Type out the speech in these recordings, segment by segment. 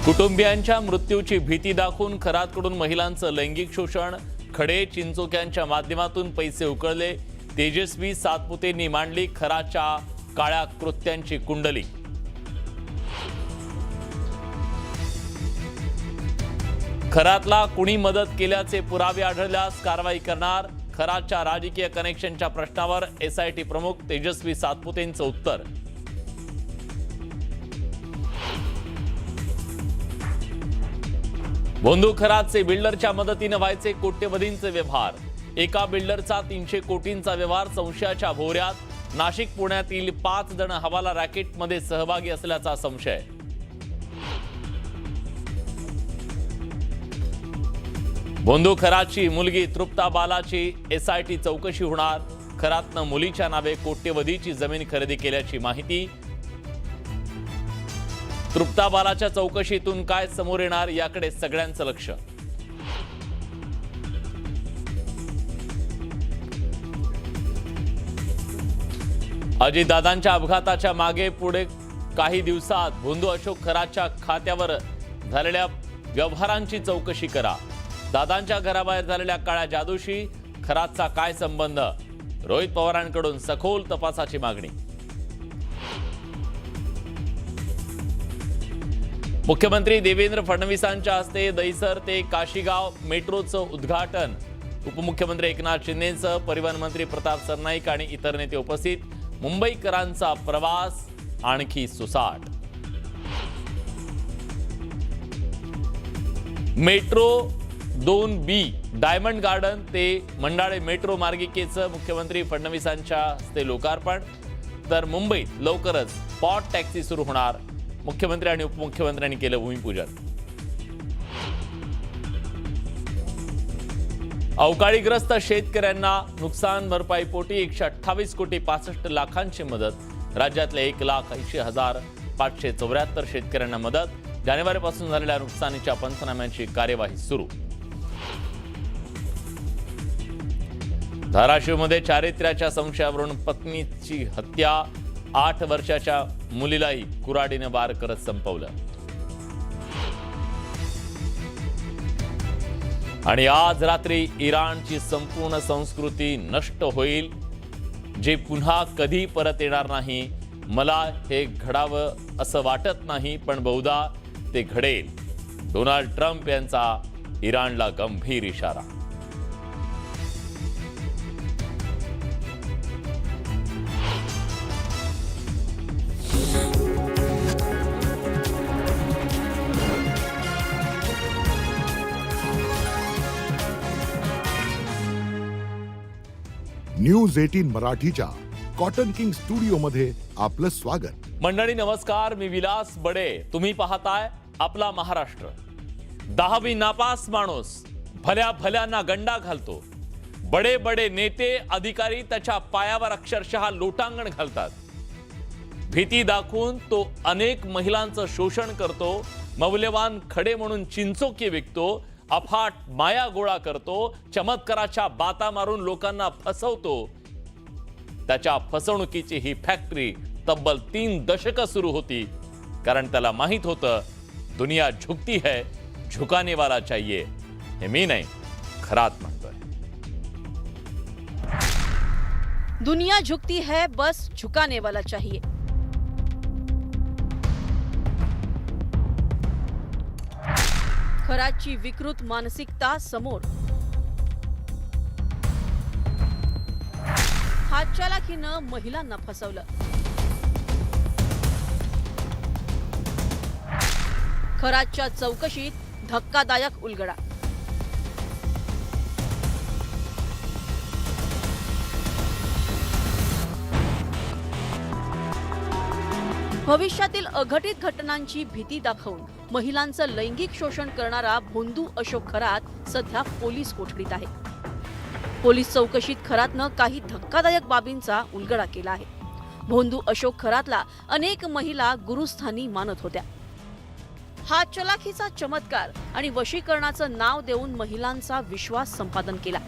कुटुंबियांच्या मृत्यूची भीती दाखवून खरातकडून महिलांचं लैंगिक शोषण, खडे चिंचोक्यांच्या माध्यमातून पैसे उकळले, तेजस्वी सातपुतेंनी मांडली खराच्या काळ्या कृत्यांची कुंडली। खरातला कुणी मदत केल्याचे पुरावे आढळल्यास कारवाई करणार, खराच्या राजकीय कनेक्शनच्या प्रश्नावर एसआयटी प्रमुख तेजस्वी सातपुतेंचं उत्तर। भोंदू खरातचे बिल्डरच्या मदतीने व्हायचे कोट्यवधींचे व्यवहार, एका बिल्डरचा 300 कोटींचा व्यवहार संशयाच्या भोवऱ्यात, नाशिक पुण्यातील 5 जण हवाला रॅकेटमध्ये सहभागी असल्याचा संशय। भोंदू खराची मुलगी तृप्ता बालाची एसआयटी चौकशी होणार, खरातनं मुलीच्या नावे कोट्यवधीची जमीन खरेदी केल्याची माहिती। तृप्ता बालाच्या चौकशीतून काय समोर येणार याकडे सगळ्यांचं लक्ष। अजितदादांच्या अपघाताच्या मागे पुढे काही दिवसात भोंदू अशोक खराच्या खात्यावर झालेल्या व्यवहारांची चौकशी करा। दादांच्या घराबाहेर झालेल्या काळ्या जादूशी खरातचा काय संबंध, रोहित पवारांकडून सखोल तपासाची मागणी। मुख्यमंत्री देवेंद्र फडणवीसांच्या हस्ते दहिसर ते काशीगाव मेट्रोचं उद्घाटन, उपमुख्यमंत्री एकनाथ शिंदेंसह परिवहन मंत्री प्रताप सरनाईक आणि इतर नेते उपस्थित। मुंबईकरांचा प्रवास आणखी सुसाट। मेट्रो 2B डायमंड गार्डन ते मंडाळे मेट्रो मार्गिकेचं मुख्यमंत्री फडणवीसांच्या हस्ते लोकार्पण, तर मुंबईत लवकरच स्पॉट टॅक्सी सुरू होणार, मुख्यमंत्री आणि उपमुख्यमंत्र्यांनी केलं भूमिपूजन। अवकाळीग्रस्त शेतकऱ्यांना नुकसान भरपाईपोटी 128 कोटी 65 लाखांची मदत, राज्यातल्या 1,80,574 शेतकऱ्यांना मदत, जानेवारीपासून झालेल्या नुकसानीच्या पंचनाम्याची कार्यवाही सुरू। धाराशिवमध्ये चारित्र्याच्या संशयावरून पत्नीची हत्या, 8 वर्षाच्या मुलीलाही कुऱ्हाडीने वार करत संपवलं। आणि आज रात्री इराणची संपूर्ण संस्कृती नष्ट होईल, जे पुन्हा कधी परत येणार नाही। मला हे घडावं असं वाटत नाही, पण बहुधा ते घडेल। डोनाल्ड ट्रम्प यांचा इराणला गंभीर इशारा। न्यूज 18 मराठीच्या कॉटन किंग स्टुडिओ मध्ये आपलं स्वागत। मंडळी नमस्कार, मी विलास बडे, तुम्ही पाहताय आपला महाराष्ट्र। 10वी नापास माणूस भल्या भल्यांना गंडा घालतो, बडे बडे नेते अधिकारी त्याच्या पायावर अक्षरशः लोटांगण घालतात। भीती दाखवून तो अनेक महिलांचं शोषण करतो, मौल्यवान खडे म्हणून चिंचोके विकतो, अफाट माया गोळा करतो, चमत्काराच्या बाता मारून लोकांना फसवतो। त्याच्या फसवणुकीची ही फॅक्टरी तब्बल 3 दशकं सुरू होती, कारण त्याला माहित होतं दुनिया झुकती है, झुकाने वाला चाहिए। हे मी नाही, खरात म्हणतोय। दुनिया झुकती है, बस झुकाने वाला चाहिए। खराची विकृत मानसिकता समोर, हातचलाखीनं महिलांना फसवलं। खराच्या चौकशीत धक्कादायक उलगडा। भविष्यातील अघटित घटनांची भीती दाखवून महिलांचं लैंगिक शोषण करणारा भोंदू अशोक खरात सध्या पोलीस कोठडीत आहे। पोलीस चौकशीत खरातनं काही धक्कादायक बाबींचा उलगडा केला आहे। भोंदू अशोक खरातला अनेक महिला गुरुस्थानी मानत होत्या। हा चलाखीचा चमत्कार आणि वशीकरणाचं नाव देऊन महिलांचा विश्वास संपादन केला।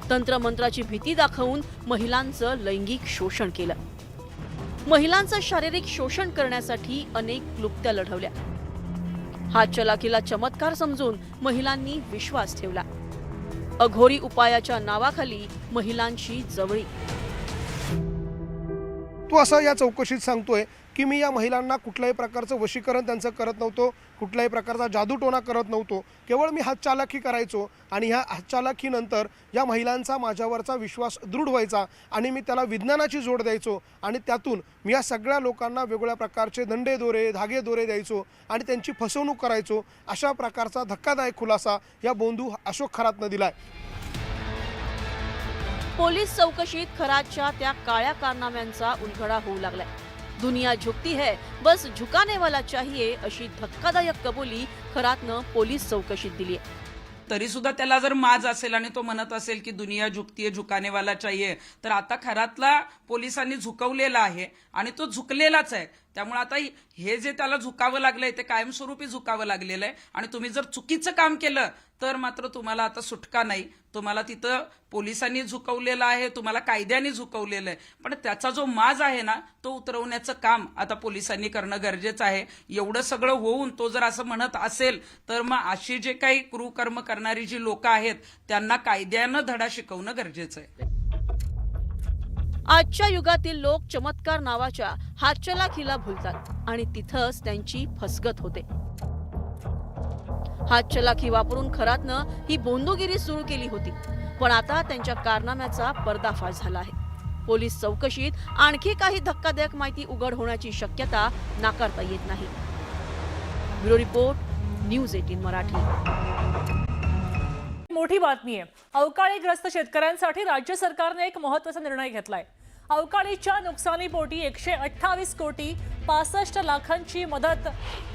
तंत्रमंत्राची भीती दाखवून महिलांचं लैंगिक शोषण केलं। महिलांचं शारीरिक शोषण करण्यासाठी अनेक क्लुप्त्या लढवल्या। हा चलाखीला चमत्कार समजून महिलांनी विश्वास ठेवला. अघोरी उपायाच्या नावाखाली महिलांची जवळी. तो असं या चौकशीत सांगतोय की मी या महिलांना कुठल्याही प्रकारचं वशीकरण त्यांचं करत नव्हतो, कुठल्याही प्रकारचा जादूटोणा करत नव्हतो, केवळ मी हातचालाखी करायचो आणि ह्या हातचालाखीनंतर या महिलांचा माझ्यावरचा विश्वास दृढ व्हायचा आणि मी त्याला विज्ञानाची जोड द्यायचो आणि त्यातून मी या सगळ्या लोकांना वेगवेगळ्या प्रकारचे दंडे दोरे धागे दोरे द्यायचो आणि त्यांची फसवणूक करायचो. अशा प्रकारचा धक्कादायक खुलासा या बोंधू अशोक खरातनं दिलाय. पोलीस चौकशीत खरातच्या त्या काळ्या कारनाम्यांचा उलगडा होऊ लागलाय. दुनिया झुकती है, बस झुकाने वाला चाहिए अशी धक्कादायक कबुली खरातनं पोलीस चौकशीत दिली. तरी सुद्धा त्याला जर माज असेल आणि तो म्हणत असेल की दुनिया झुकतीये झुकाने वाला चाहिए, तर आता खरातला पोलिसांनी झुकवलेला आहे आणि तो झुकलेलाच आहे. त्यामुळे आता हे जे त्याला झुकावं लागलंय ते कायमस्वरूपी झुकावं लागलेलं आहे आणि तुम्ही जर चुकीचं काम केलं तर मात्र तुम्हाला आता सुटका नाही. तुम्हाला तिथं पोलिसांनी झुकवलेलं आहे, तुम्हाला कायद्याने झुकवलेलं आहे, पण त्याचा जो माज आहे ना तो उतरवण्याचं काम आता पोलिसांनी करणं गरजेचं आहे. एवढं सगळं होऊन तो जर असं म्हणत असेल तर मग अशी जे काही क्रूरकर्म करणारी जी लोक आहेत त्यांना कायद्यानं धडा शिकवणं गरजेचं आहे. आजच्या युगातील लोक चमत्कार नावाच्या हातचलाखीला भुलतात आणि तिथंच त्यांची फसगत होते. हातचलाखी वापरून खरातनं ही बोंदोगिरी सुरू केली होती, पण आता त्यांच्या कारनाम्याचा पर्दाफाश झाला आहे. पोलीस चौकशीत आणखी काही धक्कादायक माहिती उघड होण्याची शक्यता नाकारता येत नाही. Bureau report, news 18 Marathi. मोठी बातमी आहे. अवकाळीग्रस्त शेतकऱ्यांसाठी राज्य सरकारने एक महत्त्वाचा निर्णय घेतलाय. अवकाळीच्या नुकसानीपोटी 128 कोटी 65 लाखांची मदत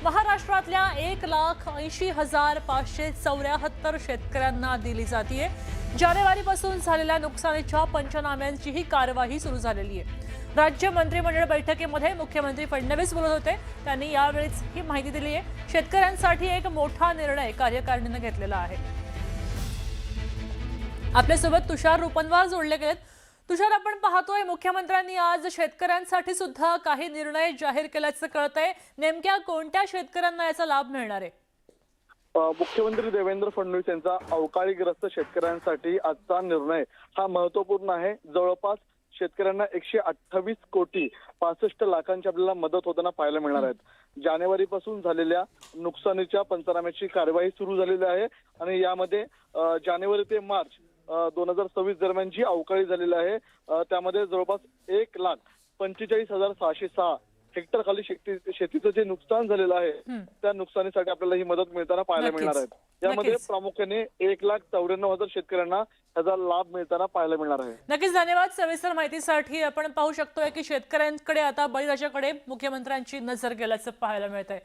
महाराष्ट्रातल्या 1,80,574 शेतकऱ्यांना दिली जाते. जानेवारीपासून झालेल्या नुकसानीच्या पंचनाम्यांची ही कार्यवाही सुरू झालेली आहे. राज्य मंत्रिमंडळ बैठकीमध्ये मुख्यमंत्री फडणवीस बोलत होते. त्यांनी यावेळीच ही माहिती दिली आहे. शेतकऱ्यांसाठी एक मोठा निर्णय कार्यकारिणीने घेतलेला आहे. आपल्यासोबत तुषार रूपनवार जोडले गेलेत. तुषार, आपण पाहतोय मुख्यमंत्र्यांनी आज शेतकऱ्यांसाठी सुद्धा काही निर्णय जाहीर केल्याचं कळतंय. नेमक्या कोणत्या शेतकऱ्यांना याचा लाभ मिळणार आहे? मुख्यमंत्री देवेंद्र फडणवीस यांचा अवकाळीग्रस्त शेतकऱ्यांसाठी आजचा निर्णय हा महत्वपूर्ण आहे. जवळपास शेतकऱ्यांना 128 कोटी 65 लाखांची आपल्याला मदत होताना पाहायला मिळणार आहेत. जानेवारीपासून झालेल्या नुकसानीच्या पंचनाम्याची कार्यवाही सुरू झालेली आहे आणि यामध्ये जानेवारी ते मार्च 2026 दरम्यान जी अवकाळी झालेली आहे त्यामध्ये जवळपास 1,45,606 हेक्टर खाली शेतीचं जे नुकसान झालेलं आहे त्या नुकसानीसाठी आपल्याला ही मदत मिळताना पाहायला मिळणार आहे. यामध्ये प्रामुख्याने 1,94,000 शेतकऱ्यांना त्याचा लाभ मिळताना पाहायला मिळणार आहे. नक्कीच, धन्यवाद सविस्तर माहितीसाठी. आपण पाहू शकतोय की शेतकऱ्यांकडे आता बळीराजाकडे मुख्यमंत्र्यांची नजर गेल्याचं पाहायला मिळत आहे.